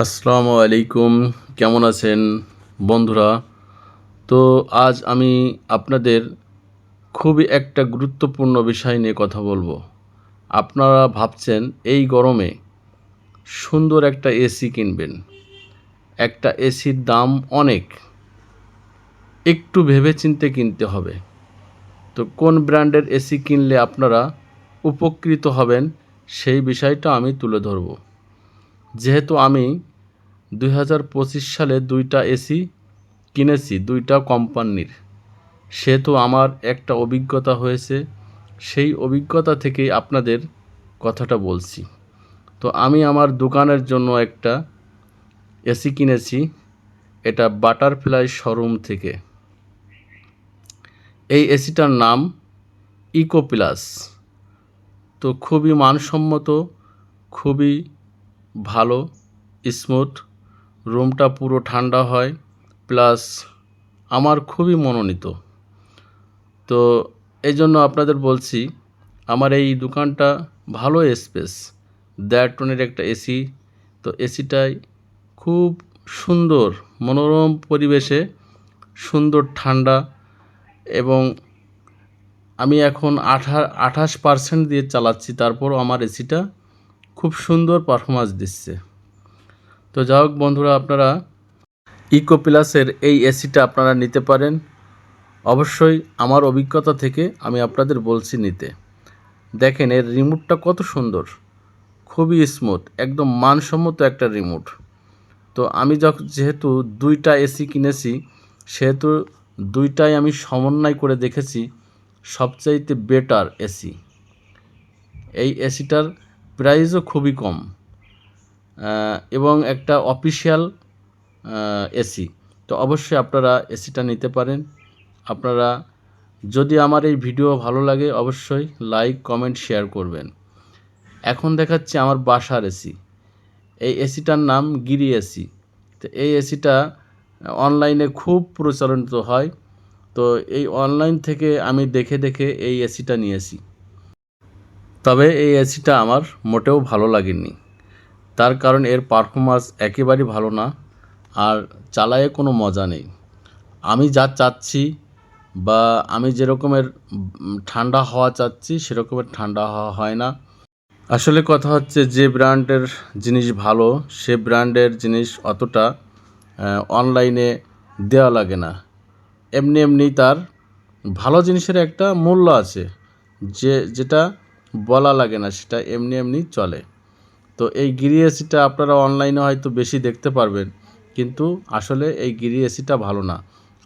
আসসালামু আলাইকুম, কেমন আছেন বন্ধুরা? তো আজ আমি আপনাদের খুবই একটা গুরুত্বপূর্ণ বিষয় নিয়ে কথা বলবো। আপনারা ভাবছেন এই গরমে সুন্দর একটা এসি কিনবেন। একটা এসির দাম অনেক, একটু ভেবেচিন্তে কিনতে হবে। তো কোন ব্র্যান্ডের এসি কিনলে আপনারা উপকৃত হবেন সেই বিষয়টা আমি তুলে ধরব। যেহেতু আমি 2025 সালে 2টা এসি কিনেছি 2টা কোম্পানির, সেহেতু আমার একটা অভিজ্ঞতা হয়েছে। সেই অভিজ্ঞতা থেকেই আপনাদের কথাটা বলছি। তো আমি আমার দোকানের জন্য একটা এসি কিনেছি, এটা বাটারফ্লাই শোরুম থেকে। এই এসিটার নাম ইকো প্লাস। তো খুবই মানসম্মত, খুবই ভালো, স্মুথ, রুমটা পুরো ঠান্ডা হয়, প্লাস আমার খুবই মনোনীত। তো এই জন্য আপনাদের বলছি, আমার এই দোকানটা ভালো স্পেস, 1.5 টনের একটা এসি। তো এসিটাই খুব সুন্দর, মনোরম পরিবেশে সুন্দর ঠান্ডা, এবং আমি এখন 28% দিয়ে চালাচ্ছি, তারপরও আমার এসিটা খুব সুন্দর পারফরমেন্স দিচ্ছে। তো যাই হোক বন্ধুরা, আপনারা ইকো প্লাসের এই এসিটা আপনারা নিতে পারেন। অবশ্যই আমার অভিজ্ঞতা থেকে আমি আপনাদের বলছি নিতে। দেখেন এর রিমোটটা কত সুন্দর, খুবই স্মুথ, একদম মানসম্মত একটা রিমোট। তো আমি যেহেতু 2টা এসি কিনেছি, সেহেতু 2টাই আমি সমন্বয় করে দেখেছি সবচাইতে বেটার এসি। এই এসিটার প্রাইসও খুবই কম, এবং একটা অফিসিয়াল এসি। তো অবশ্যই আপনারা এসিটা নিতে পারেন। আপনারা যদি আমার এই ভিডিও ভালো লাগে অবশ্যই লাইক, কমেন্ট, শেয়ার করবেন। এখন দেখাচ্ছি আমার বাসার এসি। এই এসিটার নাম গিরি এসি। তো এই এসিটা অনলাইনে খুব প্রচলিত হয়। তো এই অনলাইন থেকে আমি দেখে দেখে এই এসিটা নিয়েছি। তবে এই এসিটা আমার মোটেও ভালো লাগেনি, তার কারণ এর পারফরমেন্স একেবারেই ভালো না, আর চালায়ে কোনো মজা নেই। আমি যা চাচ্ছি বা আমি যেরকমের ঠান্ডা হাওয়া চাচ্ছি সেরকমের ঠান্ডা হাওয়া হয় না। আসলে কথা হচ্ছে, যে ব্র্যান্ডের জিনিস ভালো সে ব্র্যান্ডের জিনিস অতটা অনলাইনে দেওয়া লাগে না। এমনি এমনি তার ভালো জিনিসের একটা মূল্য আছে, যেটা বলা লাগে না, সেটা এমনি এমনি চলে। তো এই গিরি এসিটা আপনারা অনলাইনে হয়তো বেশি দেখতে পারবেন, কিন্তু আসলে এই গিরি এসিটা ভালো না।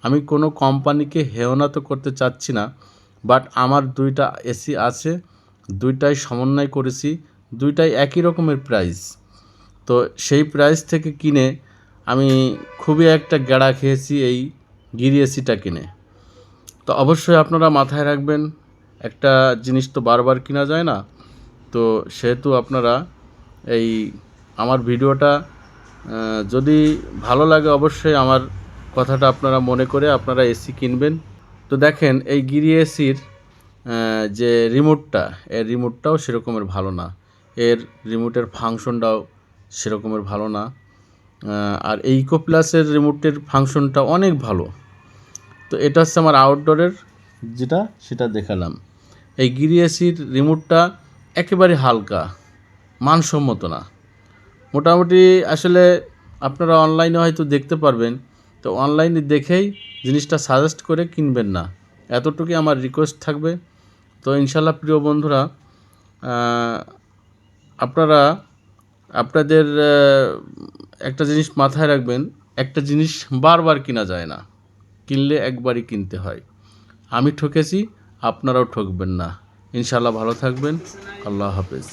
আমি কোনো কোম্পানিকে হেয়না তো করতে চাচ্ছি না, বাট আমার 2টা এসি আছে, 2টাই সমন্বয় করেছি, 2টাই একই রকমের প্রাইস। তো সেই প্রাইস থেকে কিনে আমি খুবই একটা গেঁড়া খেয়েছি এই গিরি এসিটা কিনে। তো অবশ্যই আপনারা মাথায় রাখবেন, একটা জিনিস তো বারবার কিনা যায় না। তো সেহেতু আপনারা এই আমার ভিডিওটা যদি ভালো লাগে অবশ্যই আমার কথাটা আপনারা মনে করে আপনারা এসি কিনবেন। তো দেখেন এই গিরি এসির যে রিমোটটা, এর রিমোটটাও সেরকমের ভালো না, এর রিমোটের ফাংশনটাও সেরকমের ভালো না। আর এই ইকো প্লাসের রিমোটের ফাংশনটা অনেক ভালো। তো এটা হচ্ছে আমার আউটডোরের যেটা, সেটা দেখালাম। এই গিরি এসির রিমোটটা একেবারে হালকা, মানসম্মত না। মোটামুটি আসলে আপনারা অনলাইনে হয়তো দেখতে পারবেন, তো অনলাইনে দেখেই জিনিসটা সাজেস্ট করে কিনবেন না, এতটুকুই আমার রিকোয়েস্ট থাকবে। তো ইনশাল্লাহ প্রিয় বন্ধুরা, আপনারা আপনাদের একটা জিনিস মাথায় রাখবেন, একটা জিনিস বারবার কিনা যায় না, কিনলে একবারই কিনতে হয়। আমি ঠকেছি, আপনারাও ঠকবেন না। ইনশাল্লাহ ভালো থাকবেন। আল্লাহ হাফেজ।